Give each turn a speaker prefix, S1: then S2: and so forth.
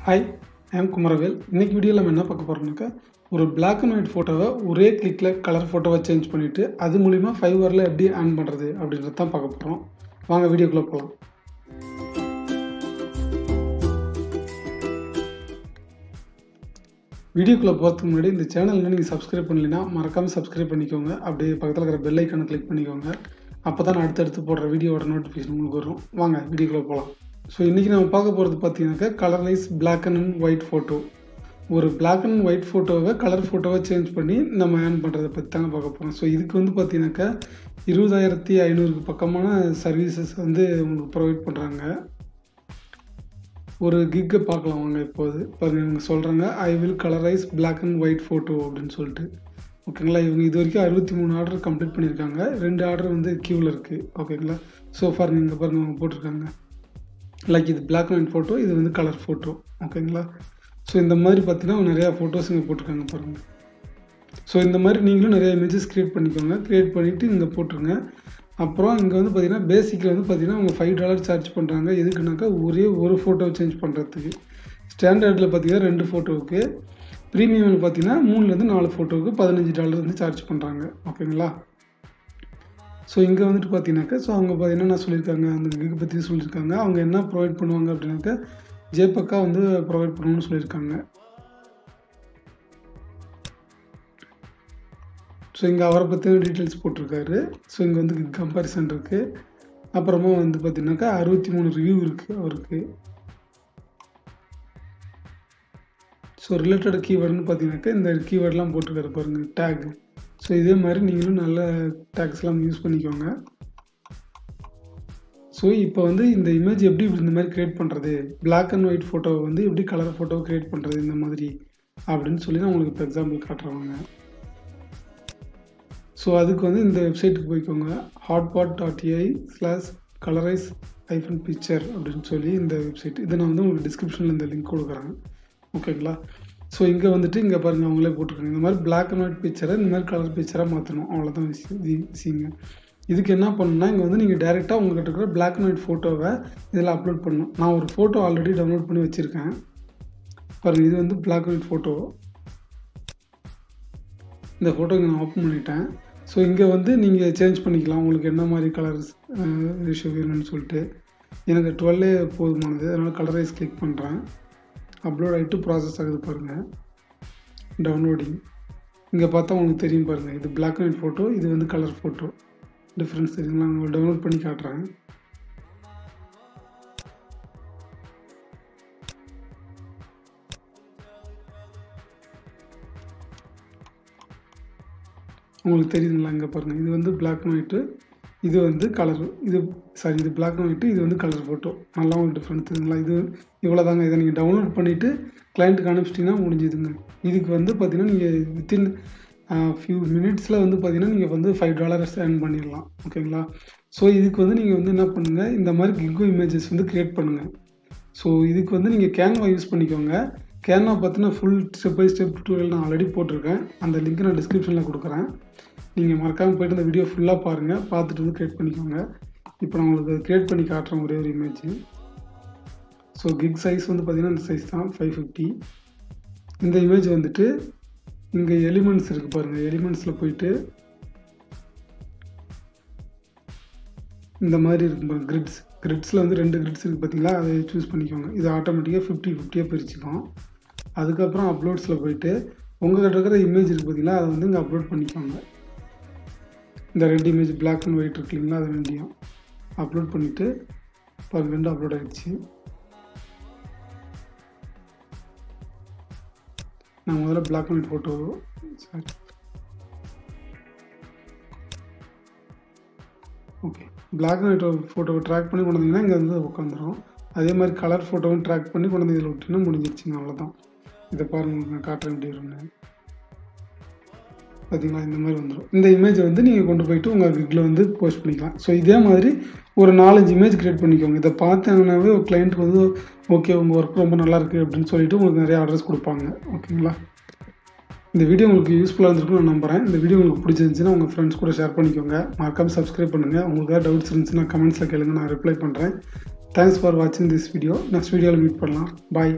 S1: Hi, ஐ ஆம் குமரவேல். இன்னைக்கு வீடியோவில் நம்ம என்ன பார்க்க போகிறோம்னாக்கா, ஒரு பிளாக் அண்ட் ஒயிட் ஃபோட்டோவை ஒரே கிளிக்கில் கலர் ஃபோட்டோவை சேஞ்ச் பண்ணிவிட்டு அது மூலிமா ஃபைவரில் எப்படி ஏர்ன் பண்ணுறது அப்படின்றது தான் பார்க்க போகிறோம். வாங்க வீடியோக்குள்ளே போகலாம். வீடியோக்குள்ளே போகிறதுக்கு முன்னாடி இந்த சேனலில் நீங்கள் சப்ஸ்கிரைப் பண்ணலைன்னா மறக்காமல் சப்ஸ்கிரைப் பண்ணிக்கோங்க. அப்படியே பக்கத்தில் இருக்கிற பெல் ஐக்கானை கிளிக் பண்ணிக்கோங்க. அப்போ தான் அடுத்தடுத்து போடுற வீடியோவோட நோட்டிஃபிகேஷன் உங்களுக்கு வரும். வாங்க வீடியோக்குள்ளே போகலாம். ஸோ இன்றைக்கி நம்ம பார்க்க போகிறது பார்த்தீங்கன்னாக்கா colourise black and white photo. ஒரு பிளாக் அண்ட் ஒயிட் ஃபோட்டோவை கலர் ஃபோட்டோவை சேஞ்ச் பண்ணி நம்ம ஏர்ன் பண்ணுறதை பற்றி தாங்க பார்க்க போகிறோம். ஸோ இதுக்கு வந்து பார்த்தீங்கன்னாக்கா 20,500 பக்கமான சர்வீசஸ் வந்து உங்களுக்கு ப்ரொவைட் பண்ணுறாங்க. ஒரு கிக்கை பார்க்கலாம் வாங்க. இப்போது பாருங்கள், இவங்க சொல்கிறாங்க I will colourise black and white photo அப்படின்னு சொல்லிட்டு. ஓகேங்களா, இவங்க இது வரைக்கும் 63 ஆர்டர் கம்ப்ளீட் பண்ணியிருக்காங்க. 2 ஆர்டர் வந்து கியூவில் இருக்குது. ஓகேங்களா, ஸோ ஃபார் நீங்கள் பாருங்கள் அவங்க போட்டிருக்காங்க லைக் இது பிளாக் அண்ட் ஒயிட் ஃபோட்டோ, இது வந்து கலர் ஃபோட்டோ. ஓகேங்களா, ஸோ இந்த மாதிரி பார்த்தீங்கன்னா நிறையா ஃபோட்டோஸ் இங்கே போட்டிருக்காங்க பாருங்கள். ஸோ இந்த மாதிரி நீங்களும் நிறைய இமேஜஸ் க்ரியேட் பண்ணிக்கோங்க. க்ரியேட் பண்ணிவிட்டு இங்கே போட்டுருங்க. அப்புறம் இங்கே வந்து பார்த்தீங்கன்னா பேசிக்கில் வந்து பார்த்தீங்கன்னா அவங்க $5 சார்ஜ் பண்ணுறாங்க. எதுக்குனாக்கா ஒரே ஒரு ஃபோட்டோ சேஞ்ச் பண்ணுறதுக்கு. ஸ்டாண்டர்டில் பார்த்தீங்கன்னா 2 ஃபோட்டோவுக்கு, ப்ரீமியமில் பார்த்தீங்கன்னா 3லேருந்து 4 ஃபோட்டோவுக்கு $15 வந்து சார்ஜ் பண்ணுறாங்க. ஓகேங்களா, ஸோ இங்கே வந்துட்டு பார்த்தீங்கன்னாக்கா ஸோ அவங்க என்னென்ன சொல்லியிருக்காங்க அந்த கிக் பற்றி சொல்லியிருக்காங்க. அவங்க என்ன ப்ரொவைட் பண்ணுவாங்க அப்படின்னாக்கா ஜேபக்கா வந்து ப்ரொவைட் பண்ணணும்னு சொல்லியிருக்காங்க. ஸோ இங்கே அவரை பற்றின டீட்டெயில்ஸ் போட்டிருக்காரு. ஸோ இங்கே வந்து கம்பேரிசன் இருக்குது. அப்புறமா வந்து பார்த்தீங்கன்னாக்கா 63 ரிவ்யூ இருக்குது அவருக்கு. ஸோ ரிலேட்டட் கீவேர்டுன்னு பார்த்தீங்கன்னாக்கா இந்த கீவேர்டெலாம் போட்டிருக்காரு பாருங்கள், டேக். ஸோ இதே மாதிரி நீங்களும் நல்ல டேக்ஸ்லாம் யூஸ் பண்ணிக்கோங்க. ஸோ இப்போ வந்து இந்த இமேஜ் எப்படி இந்த மாதிரி க்ரியேட் பண்ணுறது, பிளாக் அண்ட் ஒயிட் ஃபோட்டோவை வந்து எப்படி கலர் ஃபோட்டோவை க்ரியேட் பண்ணுறது இந்த மாதிரி அப்படின்னு சொல்லி நான் உங்களுக்கு இப்போ எக்ஸாம்பிள் காட்டுறவாங்க. ஸோ அதுக்கு வந்து இந்த வெப்சைட்டுக்கு போய்க்கோங்க, hotpot.ai/colorize-picture அப்படின்னு சொல்லி இந்த வெப்சைட். இதை நான் வந்து உங்களுக்கு டிஸ்கிரிப்ஷனில் இந்த லிங்க் கொடுக்குறேன். ஓகேங்களா, ஸோ இங்கே வந்துட்டு இங்கே பாருங்கள் அவங்களே போட்டிருக்காங்க இந்த மாதிரி பிளாக் அண்ட் ஒயிட் பிக்சரை இந்த மாதிரி கலர் பிக்சராக மாற்றணும். அவ்வளோதான் விஷயங்க. இதுக்கு என்ன பண்ணணும்னா இங்கே வந்து நீங்கள் டேரெக்டாக உங்கள்கிட்ட இருக்கிற பிளாக் அண்ட் ஒயிட் ஃபோட்டோவை இதில் அப்லோட் பண்ணணும். நான் ஒரு ஃபோட்டோ ஆல்ரெடி டவுன்லோட் பண்ணி வச்சுருக்கேன் பாருங்கள். இது வந்து பிளாக் அண்ட் ஒயிட் ஃபோட்டோ. இந்த ஃபோட்டோ இங்கே நான் ஓப்பன் பண்ணிட்டேன். ஸோ இங்கே வந்து நீங்கள் சேஞ்ச் பண்ணிக்கலாம் உங்களுக்கு என்ன மாதிரி கலர்ஸ் ரேஷியோ வேணும்னு சொல்லிட்டு. எனக்கு 12 போதுமானது, அதனால் கலரைஸ் கிளிக் பண்ணுறேன். அப்லோட் ஆகிட்டு ப்ராசஸ் ஆகுது பாருங்கள், டவுன்லோடிங். இங்கே பார்த்தா உங்களுக்கு தெரியும் பாருங்கள், இது பிளாக் அண்ட் ஒயிட் ஃபோட்டோ, இது வந்து கலர் ஃபோட்டோ. டிஃப்ரென்ஸ் தெரியுங்களா, நான் உங்களுக்கு டவுன்லோட் பண்ணி காட்டுறேன். உங்களுக்கு தெரியுதுங்களா, இங்கே பாருங்கள் இது வந்து பிளாக் அண்ட் ஒயிட்டு, இது வந்து கலர், இது பிளாக் அண்ட் ஒயிட்டு, இது வந்து கலர் ஃபோட்டோ. நல்லா உங்களுக்கு டிஃப்ரெண்ட் தெரியுங்களா. இது இவ்வளோ தாங்க. இதை நீங்கள் டவுன்லோட் பண்ணிவிட்டு கிளைண்ட்டுக்கு அனுப்பிச்சிட்டிங்கன்னா முடிஞ்சுதுங்க. இதுக்கு வந்து பார்த்தீங்கன்னா நீங்கள் வித்தின் ஃபியூ மினிட்ஸில் வந்து பார்த்தீங்கன்னா நீங்கள் வந்து $5 ஏர்ன் பண்ணிடலாம். ஓகேங்களா, ஸோ இதுக்கு வந்து நீங்கள் வந்து என்ன பண்ணுங்கள், இந்த மாதிரி கிக்கோ இமேஜஸ் வந்து க்ரியேட் பண்ணுங்கள். ஸோ இதுக்கு வந்து நீங்கள் கேன்வா யூஸ் பண்ணிக்கோங்க. கேன்வா பார்த்தீங்கன்னா full step by step tutorial நான் ஆல்ரெடி போட்டிருக்கேன். அந்த லிங்க் நான் டிஸ்கிரிப்ஷனில் கொடுக்குறேன். நீங்கள் மறக்காமல் போய்ட்டு அந்த வீடியோ ஃபுல்லாக பாருங்கள், பார்த்துட்டு வந்து க்ரியேட் பண்ணிக்கோங்க. இப்போ நான் உங்களுக்கு க்ரியேட் பண்ணி காட்டுறேன் ஒரே ஒரு இமேஜ். ஸோ கிக் சைஸ் வந்து பார்த்திங்கன்னா இந்த சைஸ் தான் 550. இந்த இமேஜ் வந்துட்டு இங்கே எலிமெண்ட்ஸ் இருக்குது பாருங்கள். எலிமெண்ட்ஸில் போயிட்டு இந்த மாதிரி இருக்கும் பாருங்கள், கிரிட்ஸில் வந்து 2 கிரிட்ஸ் இருக்குது பார்த்தீங்களா, அதை சூஸ் பண்ணிக்கோங்க. இது ஆட்டோமேட்டிக்காக 50-50 பிரிச்சுக்கும். அதுக்கப்புறம் அப்லோட்ஸில் போயிட்டு உங்கள்கிட்ட இருக்கிற இமேஜ் இருக்குது பார்த்தீங்களா, அதை வந்து இங்கே அப்லோட் பண்ணிக்கோங்க. இந்த 2 இமேஜ் பிளாக் அண்ட் ஒயிட் இருக்கு இல்லைங்களா, அது 2யும் அப்லோட் பண்ணிவிட்டு பாருங்கள் 2 அப்லோட் ஆகிடுச்சு. நான் முதல்ல black and white photo okay black and white ஃபோட்டோவை ட்ராக் பண்ணி கொண்டு வந்தீங்கன்னா இங்கே வந்து உட்காந்துரும். அதே மாதிரி கலர் ஃபோட்டோவும் ட்ராக் பண்ணி கொண்டு வந்து இதில் விட்டிங்கன்னா முடிஞ்சிடுச்சுங்க. அவ்வளோதான். இதை பாருங்கள், நான் காட்டுறேன் எப்படி வரும்னு. பார்த்தீங்களா, இந்த மாதிரி வந்துடும். இந்த இமேஜை வந்து நீங்கள் கொண்டு போயிட்டு உங்கள் கிக்கில் வந்து போஸ்ட் பண்ணிக்கலாம். ஸோ இதே மாதிரி ஒரு 4-5 இமேஜ் க்ரியேட் பண்ணிக்கோங்க. இதை பார்த்தாங்கன்னாவே ஒரு கிளைண்ட்டுக்கு வந்து ஓகே உங்கள் ஒர்க் ரொம்ப நல்லாயிருக்கு அப்படின்னு சொல்லிட்டு உங்களுக்கு நிறைய ஆர்டர்ஸ் கொடுப்பாங்க. ஓகேங்களா, இந்த வீடியோ உங்களுக்கு யூஸ்ஃபுல்லாக இருந்திருக்குன்னு நான் நம்புகிறேன். இந்த வீடியோ உங்களுக்கு பிடிச்சிருந்துச்சுன்னா உங்கள் ஃப்ரெண்ட்ஸ் கூட ஷேர் பண்ணிக்கோங்க. மறக்காமல் சப்ஸ்கிரைப் பண்ணுங்கள். உங்களுக்கு ஏதாவது டவுட்ஸ் இருந்துச்சுன்னா கமெண்ட்ஸில் கேளுங்க, நான் ரிப்ளை பண்ணுறேன். தேங்க்ஸ் ஃபார் வாட்சிங் திஸ் வீடியோ. நெக்ஸ்ட் வீடியோவில் மீட் பண்ணலாம். பாய்.